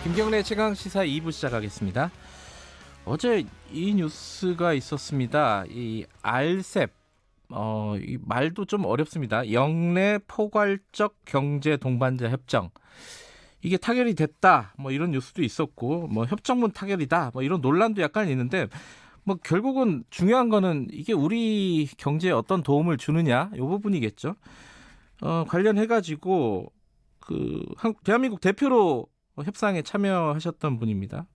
김경래 최강 시사 2부 시작하겠습니다. 어제 이 뉴스가 있었습니다. 이 RCEP, 이 말도 좀 어렵습니다. 영내 포괄적 경제 동반자 협정. 이게 타결이 됐다. 뭐 이런 뉴스도 있었고, 뭐 협정문 타결이다. 뭐 이런 논란도 약간 있는데, 뭐 결국은 중요한 거는 이게 우리 경제에 어떤 도움을 주느냐, 이 부분이겠죠. 관련해가지고 대한민국 대표로 협상에 참여하셨던 분입니다.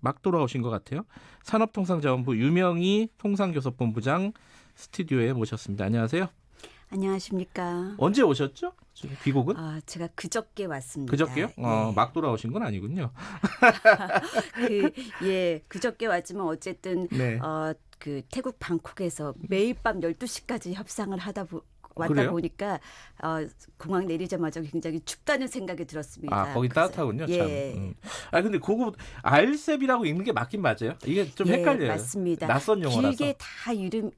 막 돌아오신 것 같아요. 산업통상자원부 유명희 통상교섭본부장 스튜디오에 모셨습니다. 안녕하세요. 안녕하십니까. 언제 오셨죠? 귀국은? 제가 그저께 왔습니다. 그저께요? 예. 막 돌아오신 건 아니군요. 그저께 왔지만 어쨌든 네. 태국 방콕에서 매일 밤 12시까지 협상을 왔다 그래요? 보니까 공항 내리자마자 굉장히 춥다는 생각이 들었습니다. 거기 그래서, 따뜻하군요. 예. 참. 근데 그거 RCEP이라고 읽는 게 맞긴 맞아요? 이게 좀 헷갈려요. 맞습니다. 낯선 용어라서. 길게 다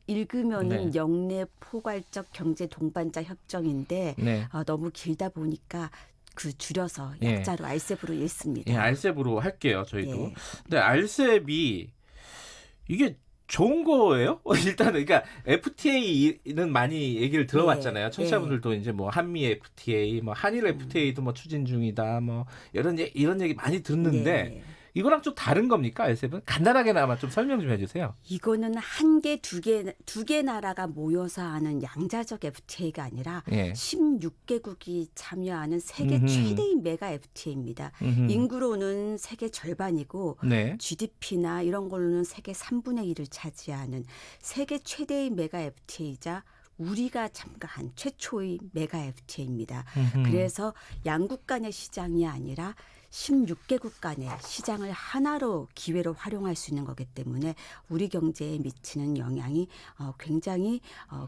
읽으면은 네. 영내 포괄적 경제 동반자 협정인데 네. 너무 길다 보니까 줄여서 예. 약자로 RCEP으로 읽습니다. 예, RCEP으로 할게요. 저희도. 예. 근데 RCEP이 이게 좋은 거예요? 일단은 그러니까 FTA는 많이 얘기를 들어봤잖아요. 청취자분들도 이제 뭐 한미 FTA, 뭐 한일 FTA도 뭐 추진 중이다, 뭐 이런 얘기 많이 듣는데 네. 이거랑 좀 다른 겁니까? RCEP은 간단하게나마 좀 설명 좀 해주세요. 이거는 한 개, 두 개 나라가 모여서 하는 양자적 FTA가 아니라 예. 16개국이 참여하는 세계 최대의 메가 FTA입니다. 인구로는 세계 절반이고 네. GDP나 이런 걸로는 세계 3분의 1을 차지하는 세계 최대의 메가 FTA이자 우리가 참가한 최초의 메가 FTA입니다. 그래서 양국 간의 시장이 아니라 16개국 간의 시장을 하나로 기회로 활용할 수 있는 거기 때문에 우리 경제에 미치는 영향이 굉장히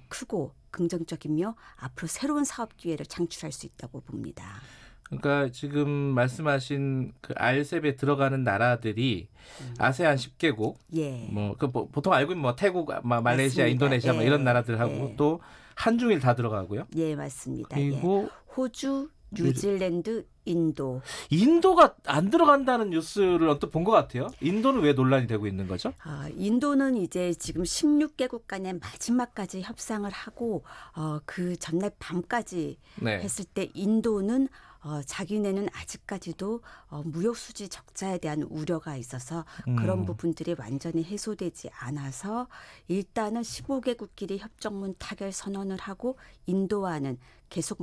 크고 긍정적이며 앞으로 새로운 사업 기회를 창출할 수 있다고 봅니다. 그러니까 지금 말씀하신 그 RCEP에 들어가는 나라들이 아세안 10개국, 예. 보통 알고 있는 뭐 태국, 말레이시아, 맞습니다. 인도네시아 뭐 예. 이런 나라들하고 예. 또 한중일 다 들어가고요. 예, 맞습니다. 그리고 호주, 뉴질랜드, 인도. 인도가 안 들어간다는 뉴스를 언뜻 본 것 같아요. 인도는 왜 논란이 되고 있는 거죠? 인도는 이제 지금 16개국 간의 마지막까지 협상을 하고 그 전날 밤까지 네. 했을 때 인도는 자기네는 아직까지도 무역 수지 적자에 대한 우려가 있어서 그런 부분들이 완전히 해소되지 않아서 일단은 15개국끼리 협정문 타결 선언을 하고 인도와는 계속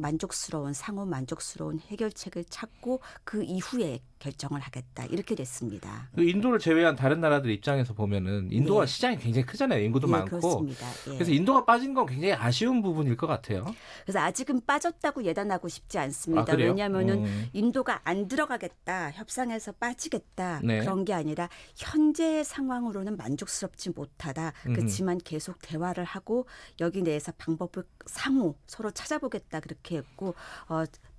상호 만족스러운 해결책을 찾고 그 이후에 결정을 하겠다 이렇게 됐습니다. 그 인도를 제외한 다른 나라들 입장에서 보면은 인도가 네. 시장이 굉장히 크잖아요. 인구도 예, 많고. 그렇습니다. 예. 그래서 인도가 빠진 건 굉장히 아쉬운 부분일 것 같아요. 그래서 아직은 빠졌다고 예단하고 싶지 않습니다. 그래요? 왜냐하면은 인도가 안 들어가겠다, 협상에서 빠지겠다 네. 그런 게 아니라 현재의 상황으로는 만족스럽지 못하다. 그렇지만 계속 대화를 하고 여기 내에서 방법을 상호 서로 찾아보겠다 그렇게 했고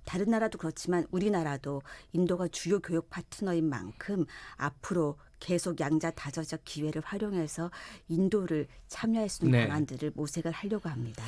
다른 나라도 그렇지만 우리나라도 인도가 주요 교역 파트너인 만큼 앞으로 계속 양자 다저적 기회를 활용해서 인도를 참여할 수 있는 네. 방안들을 모색을 하려고 합니다.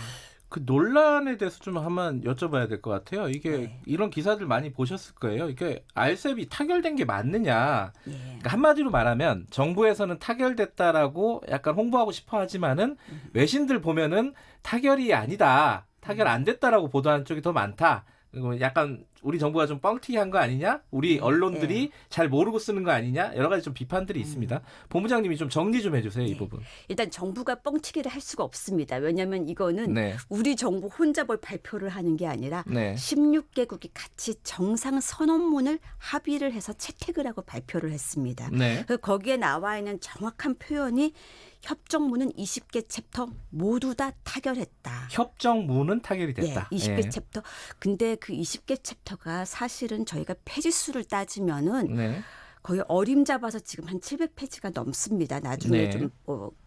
그 논란에 대해서 좀 한번 여쭤봐야 될 것 같아요. 이게 네. 이런 기사들 많이 보셨을 거예요. 이게 RCEP이 타결된 게 맞느냐. 예. 그러니까 한마디로 말하면 정부에서는 타결됐다라고 약간 홍보하고 싶어 하지만은 외신들 보면은 타결이 아니다. 타결 안 됐다라고 보도하는 쪽이 더 많다. 그리고 약간 우리 정부가 좀 뻥튀기한 거 아니냐? 우리 언론들이 잘 모르고 쓰는 거 아니냐? 여러 가지 좀 비판들이 있습니다. 본부장님이 좀 정리 좀 해주세요. 이 부분. 일단 정부가 뻥튀기를 할 수가 없습니다. 왜냐하면 이거는 네. 우리 정부 혼자 뭘 발표를 하는 게 아니라 네. 16개국이 같이 정상 선언문을 합의를 해서 채택을 하고 발표를 했습니다. 네. 그래서 거기에 나와 있는 정확한 표현이 협정문은 20개 챕터 모두 다 타결했다. 협정문은 타결이 됐다. 20개 챕터. 근데 그 20개 챕터가 사실은 저희가 페이지수를 따지면은 네. 거의 어림잡아서 지금 한 700페이지가 넘습니다. 나중에 네. 좀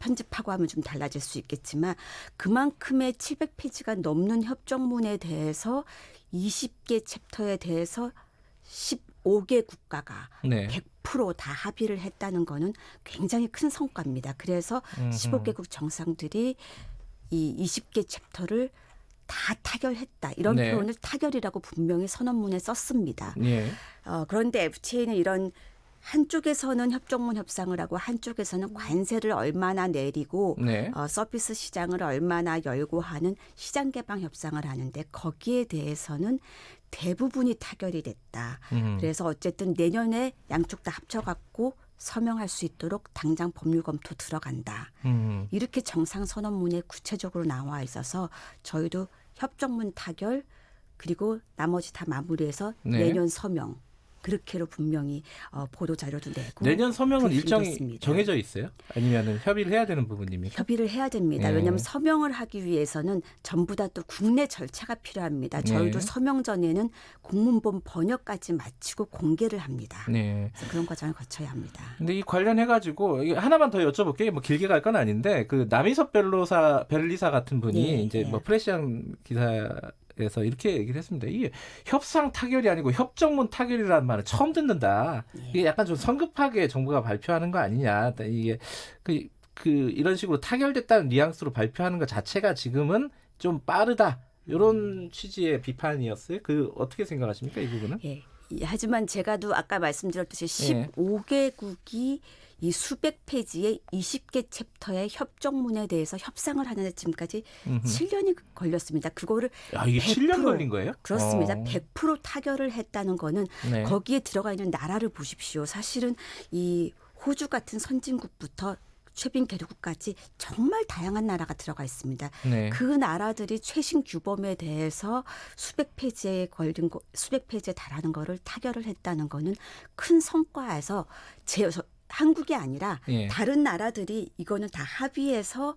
편집하고 하면 좀 달라질 수 있겠지만 그만큼의 700페이지가 넘는 협정문에 대해서 20개 챕터에 대해서 15개 국가가 네. 100%다 합의를 했다는 거는 굉장히 큰 성과입니다. 그래서 15개국 정상들이 이 20개 챕터를 다 타결했다. 이런 네. 표현을 타결이라고 분명히 선언문에 썼습니다. 예. 그런데 FTA는 이런 한쪽에서는 협정문 협상을 하고 한쪽에서는 관세를 얼마나 내리고 네. 서비스 시장을 얼마나 열고 하는 시장 개방 협상을 하는데 거기에 대해서는 대부분이 타결이 됐다. 그래서 어쨌든 내년에 양쪽 다 합쳐갖고 서명할 수 있도록 당장 법률 검토 들어간다. 이렇게 정상 선언문에 구체적으로 나와 있어서 저희도 협정문 타결 그리고 나머지 다 마무리해서 네. 내년 서명 그렇게로 분명히 보도 자료도 내고 내년 서명은 일정이 했습니다. 정해져 있어요? 아니면은 협의를 해야 되는 부분입니까? 협의를 해야 됩니다. 네. 왜냐하면 서명을 하기 위해서는 전부 다 또 국내 절차가 필요합니다. 저희도 네. 서명 전에는 공문본 번역까지 마치고 공개를 합니다. 네. 그래서 그런 과정을 거쳐야 합니다. 근데 이 관련해 가지고 하나만 더 여쭤볼게요. 뭐 길게 갈 건 아닌데 그 남이섭 변리사 같은 분이 예, 이제 예. 뭐 프레시안 기사에서 이렇게 얘기를 했습니다. 이게 협상 타결이 아니고 협정문 타결이라는 말은 처음 듣는다. 이게 약간 좀 성급하게 정부가 발표하는 거 아니냐. 이게 이런 식으로 타결됐다는 뉘앙스로 발표하는 것 자체가 지금은 좀 빠르다. 이런 취지의 비판이었어요. 어떻게 생각하십니까, 이 부분은? 예. 하지만 제가도 아까 말씀드렸듯이 예. 15개국이 이 수백 페이지의 20개 챕터의 협정문에 대해서 협상을 하는데 지금까지 7년이 걸렸습니다. 그거를 야, 이게 7년 100% 걸린 거예요? 그렇습니다. 어. 100% 타결을 했다는 거는 네. 거기에 들어가 있는 나라를 보십시오. 사실은 이 호주 같은 선진국부터 최빈 개도국까지 정말 다양한 나라가 들어가 있습니다. 네. 그 나라들이 최신 규범에 대해서 수백 페이지에 달하는 거를 타결을 했다는 거는 큰 성과에서 한국이 아니라 예. 다른 나라들이 이거는 다 합의해서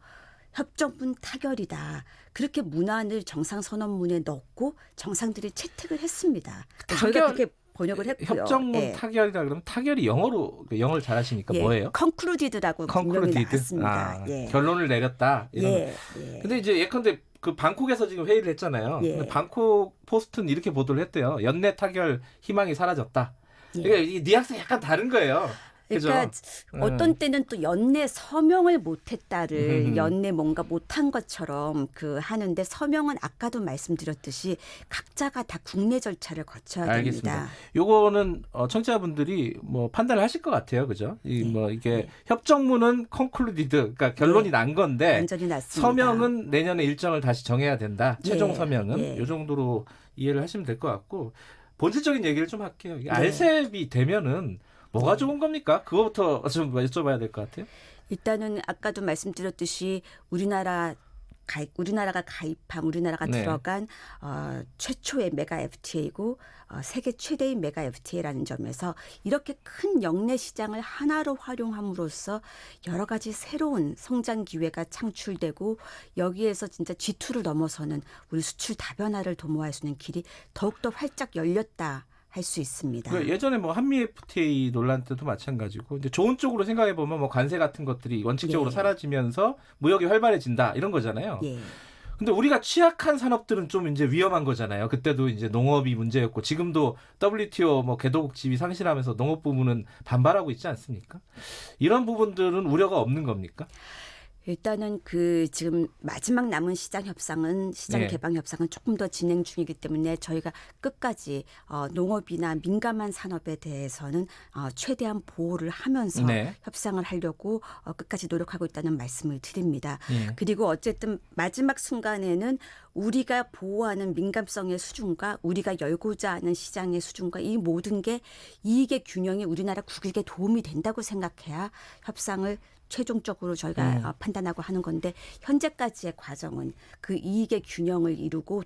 협정문 타결이다. 그렇게 문안을 정상선언문에 넣고 정상들이 채택을 했습니다. 저희가 그렇게 번역을 했고요. 협정문 예. 타결이라 그러면 타결이 영어를 잘하시니까 예. 뭐예요? 컨클루디드라고 분명히 나왔습니다. 예. 결론을 내렸다. 이런. 예. 예. 근데 이제 예컨대 그 방콕에서 지금 회의를 했잖아요. 예. 근데 방콕 포스트는 이렇게 보도를 했대요. 연내 타결 희망이 사라졌다. 예. 그러니까 이 뉘앙스가 약간 다른 거예요. 그러니까 그죠? 어떤 때는 또 연내 서명을 못했다를 연내 뭔가 못한 것처럼 하는데 서명은 아까도 말씀드렸듯이 각자가 다 국내 절차를 거쳐야 알겠습니다. 됩니다. 요거는 청취자분들이 뭐 판단을 하실 것 같아요, 그죠? 이게 협정문은 컨클루디드, 그러니까 결론이 난 건데 완전히 났습니다. 서명은 내년에 일정을 다시 정해야 된다. 최종 예, 서명은 예. 요 정도로 이해를 하시면 될 것 같고 본질적인 얘기를 좀 할게요. 이게 알셉이 되면은 뭐가 좋은 겁니까? 그거부터 좀 여쭤봐야 될 것 같아요. 일단은 아까도 말씀드렸듯이 우리나라가 가입한 우리나라가 네. 들어간 최초의 메가 FTA이고 세계 최대의 메가 FTA라는 점에서 이렇게 큰 역내 시장을 하나로 활용함으로써 여러 가지 새로운 성장 기회가 창출되고 여기에서 진짜 G2를 넘어서는 우리 수출 다변화를 도모할 수 있는 길이 더욱더 활짝 열렸다. 할 수 있습니다. 예전에 뭐 한미 FTA 논란 때도 마찬가지고 이제 좋은 쪽으로 생각해 보면 뭐 관세 같은 것들이 원칙적으로 예. 사라지면서 무역이 활발해진다 이런 거잖아요. 예. 근데 우리가 취약한 산업들은 좀 이제 위험한 거잖아요. 그때도 이제 농업이 문제였고 지금도 WTO 뭐 개도국 지위 상실하면서 농업 부문은 반발하고 있지 않습니까? 이런 부분들은 우려가 없는 겁니까? 일단은 지금 마지막 남은 시장 네. 개방 협상은 조금 더 진행 중이기 때문에 저희가 끝까지 농업이나 민감한 산업에 대해서는 최대한 보호를 하면서 네. 협상을 하려고 끝까지 노력하고 있다는 말씀을 드립니다. 예. 그리고 어쨌든 마지막 순간에는 우리가 보호하는 민감성의 수준과 우리가 열고자 하는 시장의 수준과 이 모든 게 이익의 균형이 우리나라 국익에 도움이 된다고 생각해야 협상을 최종적으로 저희가 판단하고 하는 건데 현재까지의 과정은 그 이익의 균형을 이루고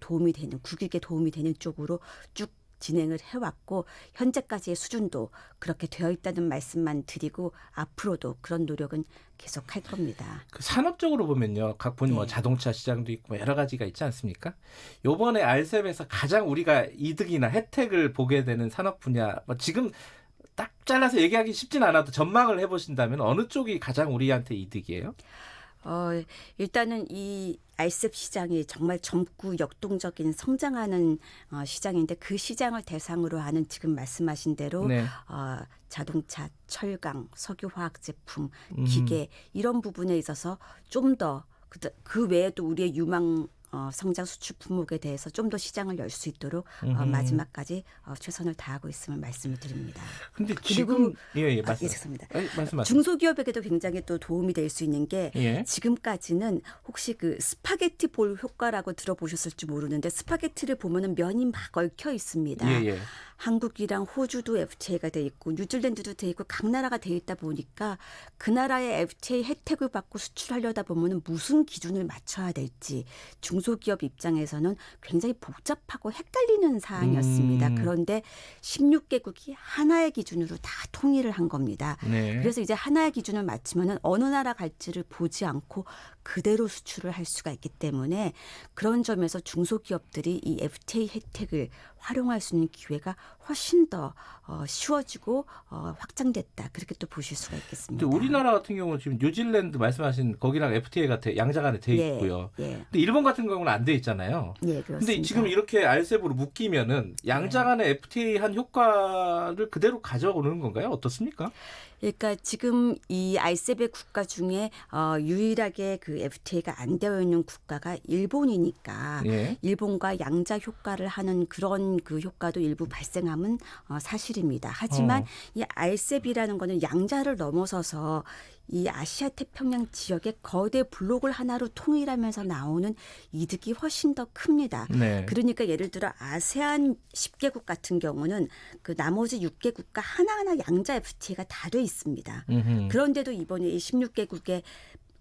국익에 도움이 되는 쪽으로 쭉 진행을 해왔고 현재까지의 수준도 그렇게 되어 있다는 말씀만 드리고 앞으로도 그런 노력은 계속할 겁니다. 그 산업적으로 보면요, 각 뭐 네. 자동차 시장도 있고 뭐 여러 가지가 있지 않습니까? 요번에 알셉에서 가장 우리가 이득이나 혜택을 보게 되는 산업 분야, 뭐 지금 딱 잘라서 얘기하기 쉽진 않아도 전망을 해보신다면 어느 쪽이 가장 우리한테 이득이에요? 일단은 이 알셉 시장이 정말 젊고 역동적인 성장하는 시장인데 그 시장을 대상으로 하는 지금 말씀하신 대로 네. 자동차, 철강, 석유화학 제품, 기계 이런 부분에 있어서 좀 더 그 외에도 우리의 유망 성장 수출 품목에 대해서 좀 더 시장을 열 수 있도록 마지막까지 최선을 다하고 있음을 말씀을 드립니다. 근데 그리고 지금 예, 맞습니다. 죄송합니다. 말씀하세요. 중소기업에게도 굉장히 또 도움이 될 수 있는 게 예. 지금까지는 혹시 그 스파게티 볼 효과라고 들어보셨을지 모르는데 스파게티를 보면은 면이 막 얽혀 있습니다. 예, 예. 한국이랑 호주도 FTA가 돼 있고 뉴질랜드도 돼 있고 각 나라가 돼 있다 보니까 그 나라의 FTA 혜택을 받고 수출하려다 보면은 무슨 기준을 맞춰야 될지 중소기업 입장에서는 굉장히 복잡하고 헷갈리는 사안이었습니다. 그런데 16개국이 하나의 기준으로 다 통일을 한 겁니다. 네. 그래서 이제 하나의 기준을 맞추면은 어느 나라 갈지를 보지 않고 그대로 수출을 할 수가 있기 때문에 그런 점에서 중소기업들이 이 FTA 혜택을 활용할 수 있는 기회가 훨씬 더 쉬워지고 확장됐다. 그렇게 또 보실 수가 있겠습니다. 근데 우리나라 같은 경우는 지금 뉴질랜드 말씀하신 거기랑 FTA가 양자간에 돼 예, 있고요. 예. 근데 일본 같은 경우는 안 돼 있잖아요. 예, 그렇습니다. 근데 지금 이렇게 RCEP으로 묶이면은 양자간의 FTA 한 효과를 그대로 가져오는 건가요? 어떻습니까? 그러니까 지금 이 RCEP의 국가 중에 유일하게 그 FTA가 안 되어 있는 국가가 일본이니까 예. 일본과 양자 효과를 하는 그런 그 효과도 일부 발생함은 사실입니다. 하지만 이 RCEP이라는 거는 양자를 넘어서서 이 아시아 태평양 지역의 거대 블록을 하나로 통일하면서 나오는 이득이 훨씬 더 큽니다. 네. 그러니까 예를 들어 아세안 10개국 같은 경우는 그 나머지 6개국과 하나하나 양자 FTA가 다 돼 있습니다. 그런데도 이번에 이 16개국에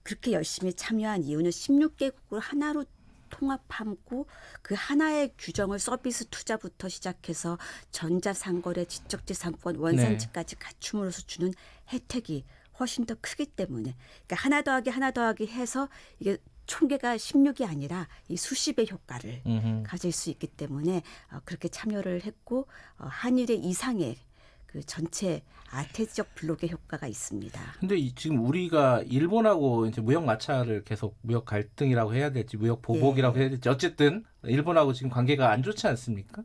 그렇게 열심히 참여한 이유는 16개국을 하나로 통합하고 그 하나의 규정을 서비스 투자부터 시작해서 전자상거래, 지적재산권, 원산지까지 갖춤으로써 주는 혜택이 훨씬 더 크기 때문에 그러니까 하나 더하기 해서 이게 총계가 16이 아니라 이 수십의 효과를 가질 수 있기 때문에 그렇게 참여를 했고 한일의 이상의 그 전체 아태지적 블록의 효과가 있습니다. 근데 지금 우리가 일본하고 이제 무역 마찰을 계속 무역 갈등이라고 해야 될지 무역 보복이라고 해야 될지 어쨌든 일본하고 지금 관계가 안 좋지 않습니까?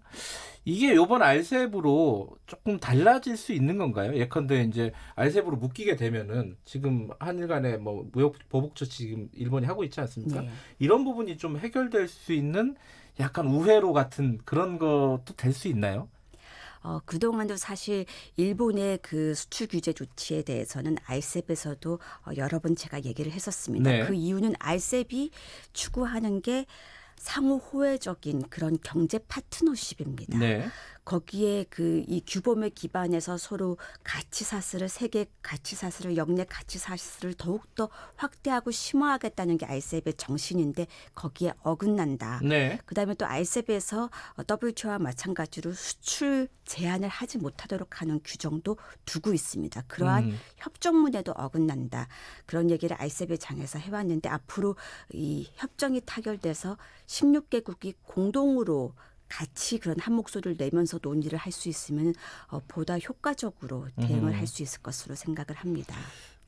이게 이번 RCEP으로 조금 달라질 수 있는 건가요? 예컨대 이제 RCEP으로 묶이게 되면은 지금 한일 간에 뭐 무역 보복 조치 지금 일본이 하고 있지 않습니까? 네. 이런 부분이 좀 해결될 수 있는 약간 우회로 같은 그런 것도 될 수 있나요? 그동안도 사실 일본의 그 수출 규제 조치에 대해서는 RCEP에서도 여러 번 제가 얘기를 했었습니다. 네. 그 이유는 RCEP이 추구하는 게 상호 호혜적인 그런 경제 파트너십입니다. 네. 거기에 그 이 규범에 기반해서 서로 가치 사슬을 세계 가치 사슬을 영내 가치 사슬을 더욱더 확대하고 심화하겠다는 게 RCEP의 정신인데 거기에 어긋난다. 네. 그다음에 또 RCEP에서 WTO와 마찬가지로 수출 제한을 하지 못하도록 하는 규정도 두고 있습니다. 그러한 협정문에도 어긋난다. 그런 얘기를 RCEP의 장에서 해왔는데 앞으로 이 협정이 타결돼서 16개국이 공동으로 같이 그런 한 목소리를 내면서 논의를 할 수 있으면 보다 효과적으로 대응을 할 수 있을 것으로 생각을 합니다.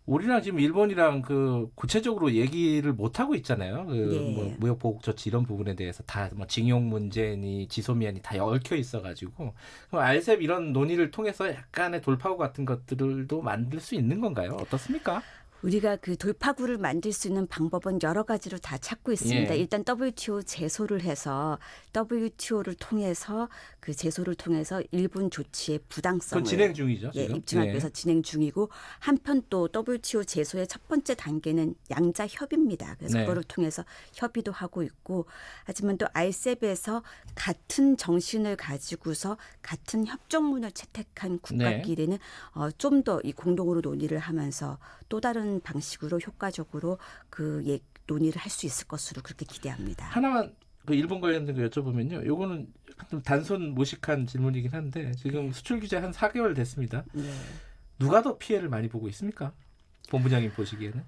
우리랑 지금 일본이랑 그 구체적으로 얘기를 못 하고 있잖아요. 그 네. 뭐 무역 보복 조치 이런 부분에 대해서 다 뭐 징용 문제니 지소미아니 다 얽혀 있어가지고 그럼 RCEP 이런 논의를 통해서 약간의 돌파구 같은 것들도 만들 수 있는 건가요? 어떻습니까? 우리가 그 돌파구를 만들 수 있는 방법은 여러 가지로 다 찾고 있습니다. 예. 일단 WTO 제소를 해서 WTO를 통해서 그 제소를 통해서 일본 조치의 부당성을 그건 진행 중이죠. 예, 지금. 입증하기 예. 위해서 진행 중이고 한편 또 WTO 제소의 첫 번째 단계는 양자 협의입니다. 그래서 네. 그거를 통해서 협의도 하고 있고 하지만 또 RCEP에서 같은 정신을 가지고서 같은 협정문을 채택한 국가끼리는 좀 더 이 공동으로 논의를 하면서 또 다른 방식으로 효과적으로 그 논의를 할 수 있을 것으로 그렇게 기대합니다. 하나만 그 일본 관련된 거 여쭤보면요. 요거는 좀 단순 무식한 질문이긴 한데 지금 수출 규제 한 4개월 됐습니다. 네. 누가 더 피해를 많이 보고 있습니까? 본부장님 보시기에는?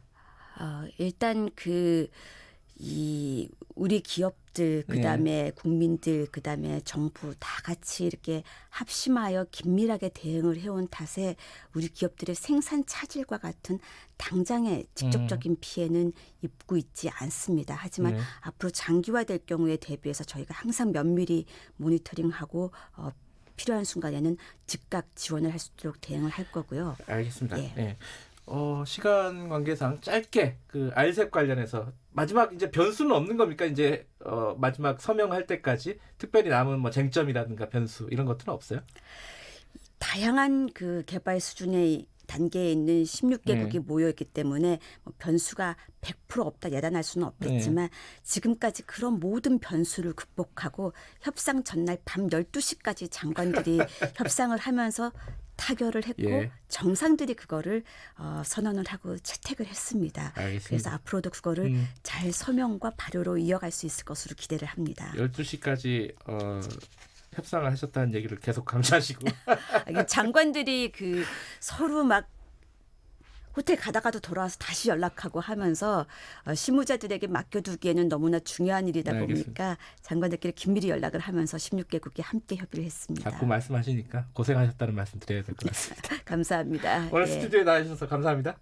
일단 이 우리 기업들 그다음에 국민들 그다음에 정부 다 같이 이렇게 합심하여 긴밀하게 대응을 해온 탓에 우리 기업들의 생산 차질과 같은 당장의 직접적인 피해는 입고 있지 않습니다. 하지만 앞으로 장기화될 경우에 대비해서 저희가 항상 면밀히 모니터링하고 필요한 순간에는 즉각 지원을 할 수 있도록 대응을 할 거고요. 알겠습니다. 예. 예. 시간 관계상 짧게 그 알셉 관련해서 마지막 이제 변수는 없는 겁니까? 이제 마지막 서명할 때까지 특별히 남은 뭐 쟁점이라든가 변수 이런 것들은 없어요? 다양한 그 개발 수준의 단계에 있는 16개국이 모여 있기 때문에 뭐 변수가 100% 없다 예단할 수는 없겠지만 지금까지 그런 모든 변수를 극복하고 협상 전날 밤 12시까지 장관들이 협상을 하면서 타결을 했고 정상들이 그거를 선언을 하고 채택을 했습니다. 알겠습니다. 그래서 앞으로도 그거를 잘 서명과 발효로 이어갈 수 있을 것으로 기대를 합니다. 12시까지 협상을 하셨다는 얘기를 계속 강조하시고 장관들이 그 서로 막 호텔 가다가도 돌아와서 다시 연락하고 하면서 실무자들에게 맡겨두기에는 너무나 중요한 일이다 보니까 장관들끼리 긴밀히 연락을 하면서 16개국이 함께 협의를 했습니다. 자꾸 말씀하시니까 고생하셨다는 말씀 드려야 될 것 같습니다. 감사합니다. 오늘 스튜디오에 나와주셔서 감사합니다.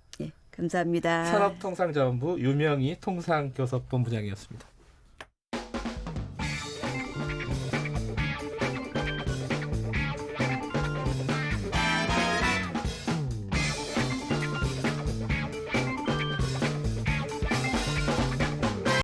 감사합니다. 산업통상자원부 유명희 통상교섭본부장이었습니다.